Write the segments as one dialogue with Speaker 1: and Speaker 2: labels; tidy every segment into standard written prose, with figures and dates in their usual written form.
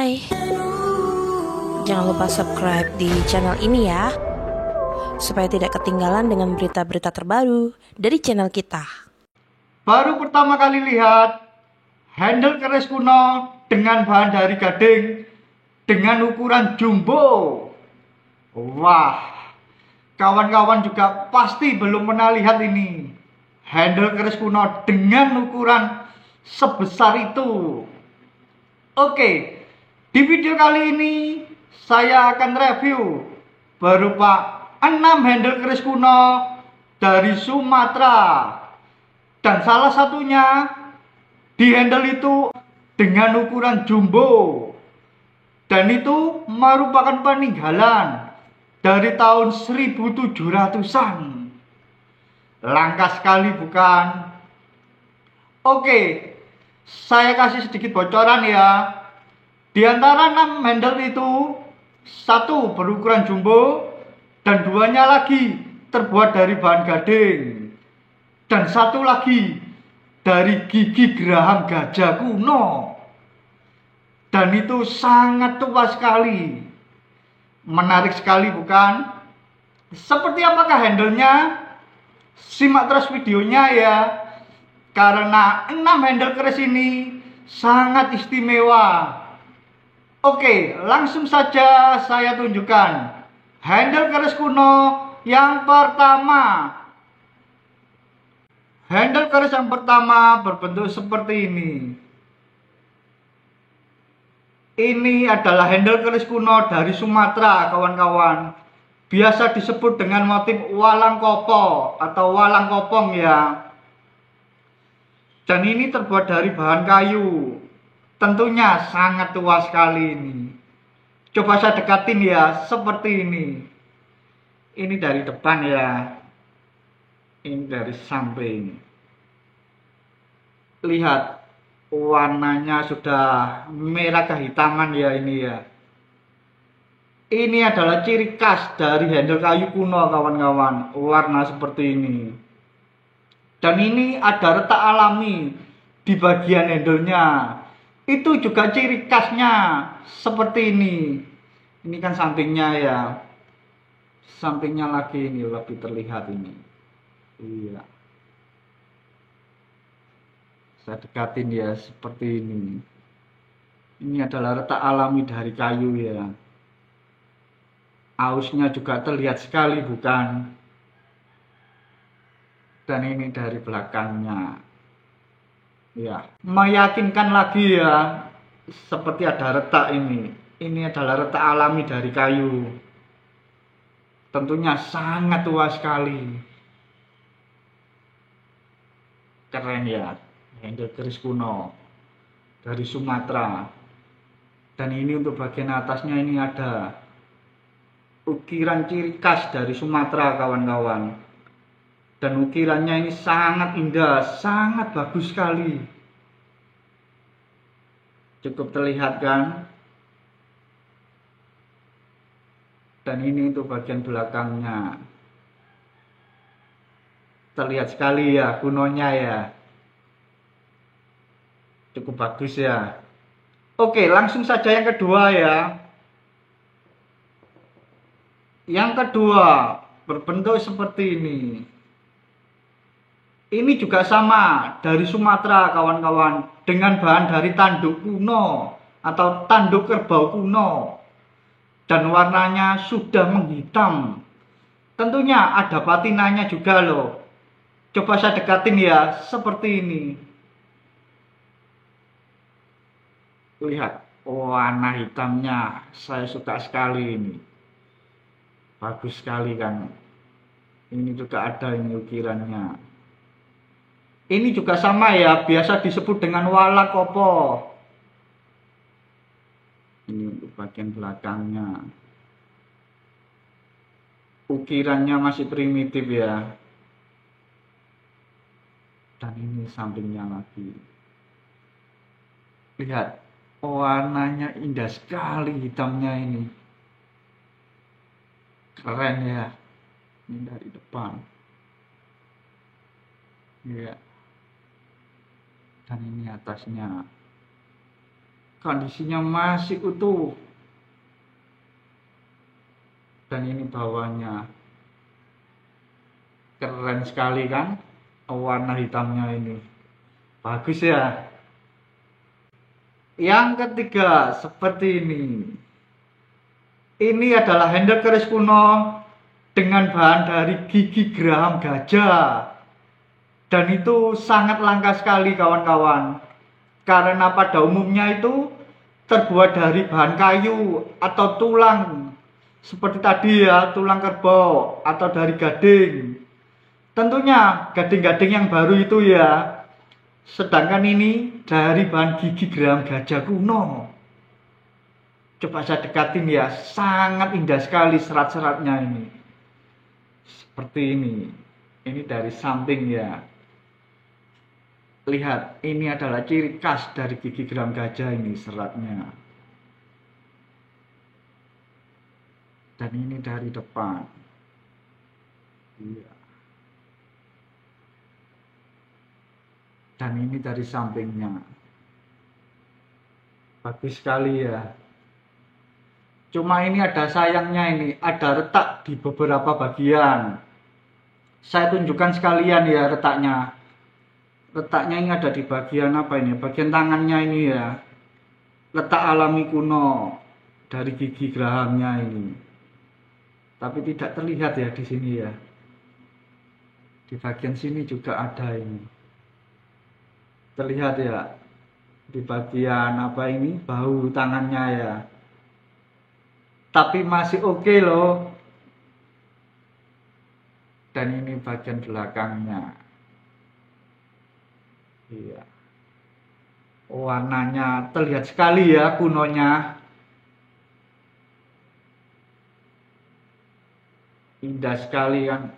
Speaker 1: Hai, jangan lupa subscribe di channel ini ya, supaya tidak ketinggalan dengan berita-berita terbaru dari channel kita.
Speaker 2: Baru pertama kali lihat handle keris kuno dengan bahan dari gading dengan ukuran jumbo. Wah, kawan-kawan juga pasti belum pernah lihat ini. Handle keris kuno dengan ukuran sebesar itu. Oke, di video kali ini saya akan review berupa 6 handle keris kuno dari Sumatera. Dan salah satunya di handle itu dengan ukuran jumbo. Dan itu merupakan peninggalan dari tahun 1700-an. Langka sekali bukan? Oke, saya kasih sedikit bocoran ya. Di antara 6 handle itu, satu berukuran jumbo dan duanya lagi terbuat dari bahan gading. Dan satu lagi dari gigi geraham gajah kuno. Dan itu sangat tua sekali. Menarik sekali bukan? Seperti apakah handlenya? Simak terus videonya ya. Karena 6 handle keris ini sangat istimewa. Oke, langsung saja saya tunjukkan handle keris kuno yang pertama. Handle keris yang pertama berbentuk seperti ini. Ini adalah handle keris kuno dari Sumatera, kawan-kawan. Biasa disebut dengan motif walang kopo atau walang kopong ya. Dan ini terbuat dari bahan kayu. Tentunya sangat tua sekali ini. Coba saya dekatin ya, seperti ini. Ini dari depan ya. Ini dari samping. Lihat, warnanya sudah merah kehitaman ya ini ya. Ini adalah ciri khas dari handle kayu kuno, kawan-kawan. Warna seperti ini. Dan ini ada retak alami di bagian handlenya. Itu juga ciri khasnya seperti ini. Ini kan sampingnya ya. Sampingnya lagi ini lebih terlihat ini. Iya. Saya dekatin ya seperti ini. Ini adalah retak alami dari kayu ya. Ausnya juga terlihat sekali bukan? Dan ini dari belakangnya. Ya, meyakinkan lagi ya. Seperti ada retak ini. Ini adalah retak alami dari kayu. Tentunya sangat tua sekali. Keren ya. Handle keris kuno dari Sumatera. Dan ini untuk bagian atasnya ini ada ukiran ciri khas dari Sumatera, kawan-kawan. Dan ukirannya ini sangat indah, sangat bagus sekali. Cukup terlihat kan? Dan ini untuk bagian belakangnya. Terlihat sekali ya kunonya ya. Cukup bagus ya. Oke, langsung saja yang kedua ya. Yang kedua berbentuk seperti ini. Ini juga sama dari Sumatera, kawan-kawan, dengan bahan dari tanduk kuno atau tanduk kerbau kuno. Dan warnanya sudah menghitam. Tentunya ada patinanya juga loh. Coba saya dekatin ya, seperti ini. Lihat, warna hitamnya saya suka sekali ini. Bagus sekali kan. Ini juga ada ini ukirannya. Ini juga sama ya, biasa disebut dengan walang kopo. Ini untuk bagian belakangnya. Ukirannya masih primitif ya. Dan ini sampingnya lagi. Lihat, warnanya indah sekali hitamnya ini. Keren ya. Ini dari depan. Ya. Dan ini atasnya. kondisinya masih utuh. Dan ini bawahnya keren sekali kan, warna hitamnya ini bagus ya. Yang ketiga seperti ini adalah handle keris kuno dengan bahan dari gigi geraham gajah, dan itu sangat langka sekali kawan-kawan, karena pada umumnya itu terbuat dari bahan kayu atau tulang seperti tadi ya, tulang kerbau atau dari gading. Tentunya gading-gading yang baru itu ya. Sedangkan ini dari bahan gigi geraham gajah kuno. Coba saya dekatin ya, sangat indah sekali serat-seratnya ini. Seperti ini. Ini dari samping ya. Lihat, ini adalah ciri khas dari gigi geraham gajah ini seratnya. Dan ini dari depan. Iya. Dan ini dari sampingnya. Bagus sekali ya. Cuma ini ada sayangnya, ini ada retak di beberapa bagian. Saya tunjukkan sekalian ya retaknya. Retaknya ini ada di bagian apa ini? Bagian tangannya ini ya. Letak alami kuno dari gigi gerahamnya ini. Tapi tidak terlihat ya di sini ya. Di bagian sini juga ada ini. Terlihat ya. Di bagian apa ini? Bahu tangannya ya. Tapi masih oke loh. Dan ini bagian belakangnya. Iya. Warnanya terlihat sekali ya kunonya. Indah sekali kan.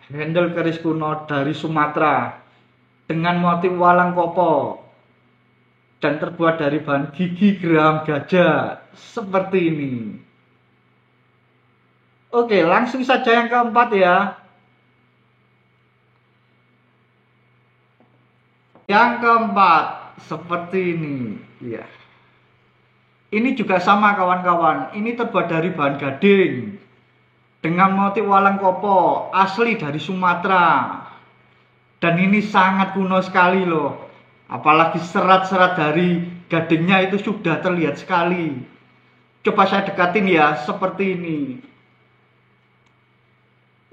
Speaker 2: Handle keris kuno dari Sumatera dengan motif walang kopo dan terbuat dari bahan gigi geraham gajah seperti ini. Oke, langsung saja yang keempat ya. Yang keempat seperti ini ya. Ini juga sama kawan-kawan. Ini terbuat dari bahan gading dengan motif walang kopo asli dari Sumatera. Dan ini sangat kuno sekali loh. Apalagi serat-serat dari gadingnya itu sudah terlihat sekali. Coba saya dekatin ya, seperti ini.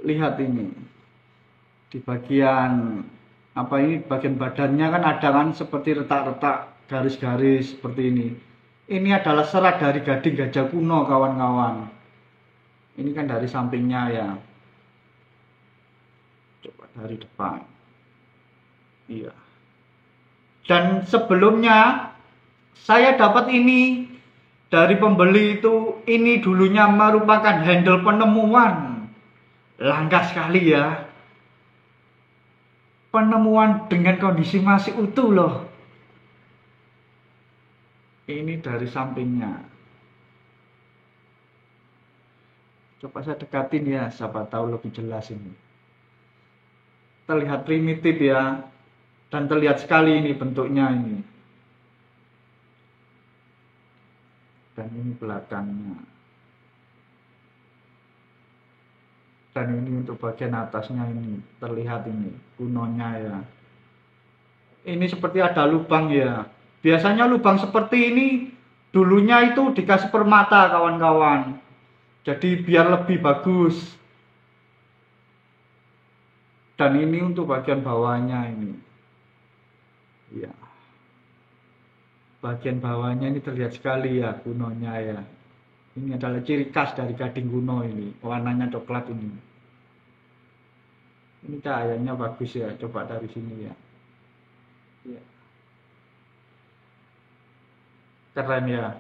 Speaker 2: Lihat ini. Di bagian apa ini, bagian badannya kan ada kan seperti retak-retak garis-garis seperti ini. Ini adalah serat dari gading gajah kuno kawan-kawan. Ini kan dari sampingnya ya. Coba dari depan. Iya. Dan sebelumnya saya dapat ini dari pembeli itu. Ini dulunya merupakan handle penemuan. Langka sekali ya. Penemuan dengan kondisi masih utuh loh. Ini dari sampingnya. Coba saya dekatin ya, siapa tahu lebih jelas ini. Terlihat primitif ya. Dan terlihat sekali ini bentuknya ini. Dan ini belakangnya. Dan ini untuk bagian atasnya ini. Terlihat ini kunonya ya. Ini seperti ada lubang ya. Biasanya lubang seperti ini dulunya itu dikasih permata kawan-kawan. Jadi biar lebih bagus. Dan ini untuk bagian bawahnya ini. Ya. Bagian bawahnya ini terlihat sekali ya kunonya ya. Ini adalah ciri khas dari gading kuno ini. Warnanya coklat ini. Ini cahayanya bagus ya. Coba dari sini ya. Ya. Keren ya.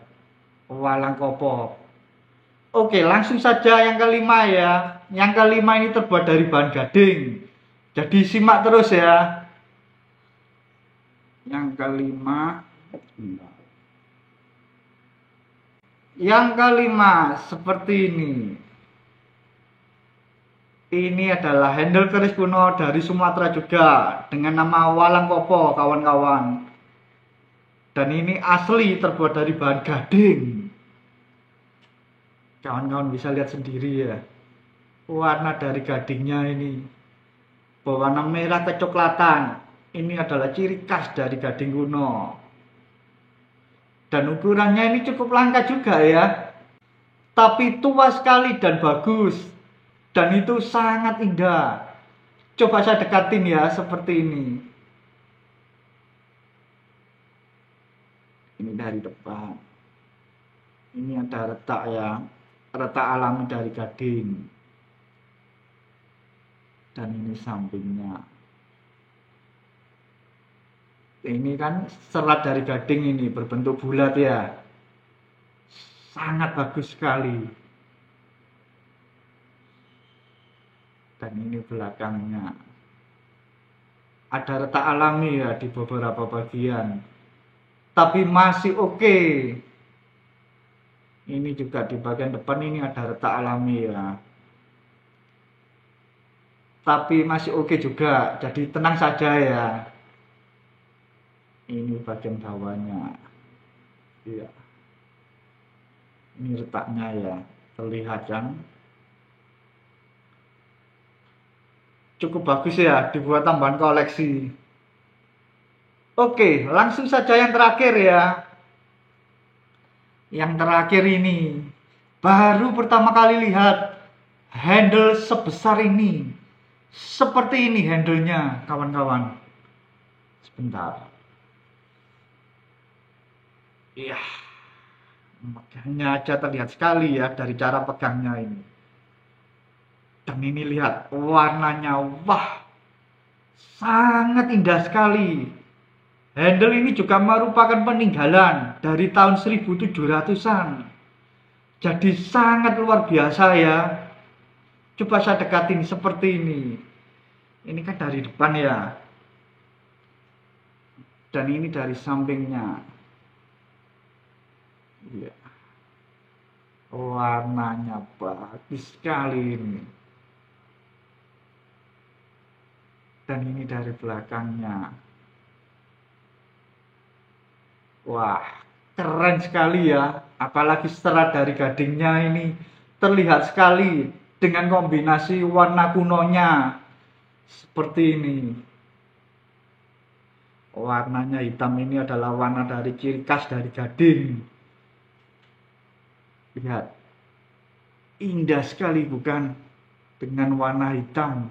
Speaker 2: Walang kopo. Oke, langsung saja yang kelima ya. Yang kelima ini terbuat dari bahan gading. Jadi simak terus ya. Yang kelima. Yang kelima seperti ini. Ini adalah handle keris kuno dari Sumatera juga dengan nama walang kopo kawan-kawan. Dan ini asli terbuat dari bahan gading. Kawan-kawan bisa lihat sendiri ya. Warna dari gadingnya ini berwarna merah kecoklatan. Ini adalah ciri khas dari gading kuno. Dan ukurannya ini cukup langka juga ya. Tapi tua sekali dan bagus. Dan itu sangat indah. Coba saya dekatin ya seperti ini. Ini dari depan. Ini ada retak ya. Retak alami dari gading. Dan ini sampingnya. Ini kan serat dari gading ini berbentuk bulat ya. Sangat bagus sekali. Dan ini belakangnya. Ada retak alami ya di beberapa bagian. Tapi masih oke. Ini juga di bagian depan ini ada retak alami ya. Tapi masih oke juga. Jadi tenang saja ya. Ini bagian bawahnya. Iya. Ini retaknya ya. Terlihat kan. Cukup bagus ya. Dibuat tambahan koleksi. Oke, langsung saja yang terakhir ya. Yang terakhir ini. Baru pertama kali lihat handle sebesar ini. Seperti ini handlenya kawan-kawan. Sebentar. Iya. Megangnya aja terlihat sekali ya dari cara pegangnya ini. Dan ini lihat warnanya. Wah. Sangat indah sekali. Handle ini juga merupakan peninggalan dari tahun 1700-an. Jadi sangat luar biasa ya. Coba saya dekatin seperti ini. Ini kan dari depan ya. Dan ini dari sampingnya. Ya. Warnanya bagus sekali ini. Dan ini dari belakangnya. Wah, keren sekali ya. Apalagi serat dari gadingnya ini terlihat sekali dengan kombinasi warna kunonya. Seperti ini. Warnanya hitam ini adalah warna dari ciri khas dari gading. Lihat. Indah sekali bukan? Dengan warna hitam.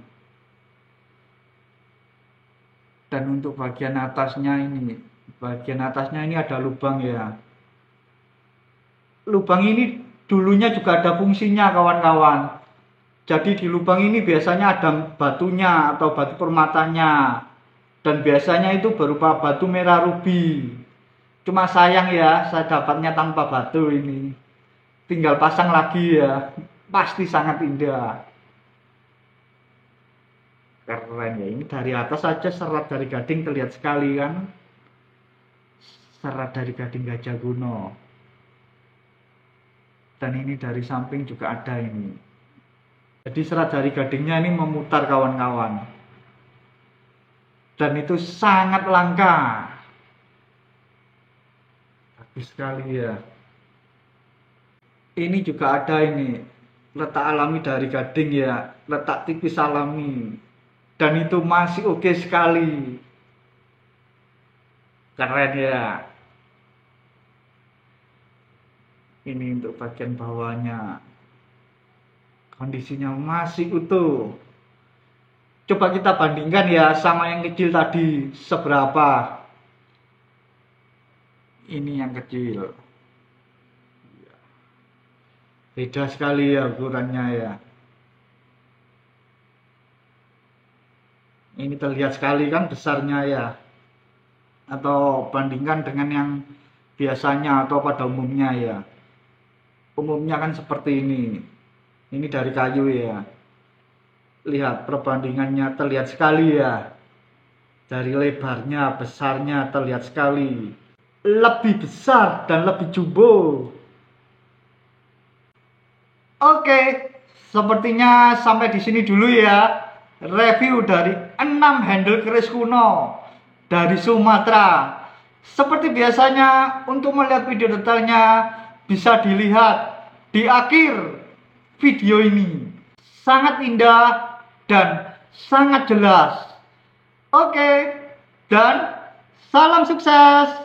Speaker 2: Dan untuk bagian atasnya ini. Bagian atasnya ini ada lubang ya. Lubang ini dulunya juga ada fungsinya kawan-kawan. Jadi di lubang ini biasanya ada batunya atau batu permatanya. Dan biasanya itu berupa batu merah rubi. Cuma sayang ya, saya dapatnya tanpa batu ini. Tinggal pasang lagi ya. Pasti sangat indah. Keren ya, ini dari atas saja serat dari gading terlihat sekali kan. Serat dari gading gajah kuno. Dan ini dari samping juga ada ini. Jadi serat dari gadingnya ini memutar kawan-kawan. Dan itu sangat langka. Bagus sekali ya. Ini juga ada ini. Letak alami dari gading ya. Letak tipis alami. Dan itu masih oke sekali. Keren ya. Ini untuk bagian bawahnya. Kondisinya masih utuh. Coba kita bandingkan ya sama yang kecil tadi. Seberapa. Ini yang kecil. Beda sekali ya ukurannya ya. Ini terlihat sekali kan besarnya ya. Atau bandingkan dengan yang biasanya atau pada umumnya ya. Umumnya kan seperti ini. Ini dari kayu ya. Lihat perbandingannya terlihat sekali ya. Dari lebarnya, besarnya terlihat sekali. Lebih besar dan lebih jumbo. Oke, sepertinya sampai di sini dulu ya. Review dari 6 handle keris kuno dari Sumatera. Seperti biasanya, untuk melihat video detailnya bisa dilihat di akhir video ini. Sangat indah dan sangat jelas. Oke, dan salam sukses.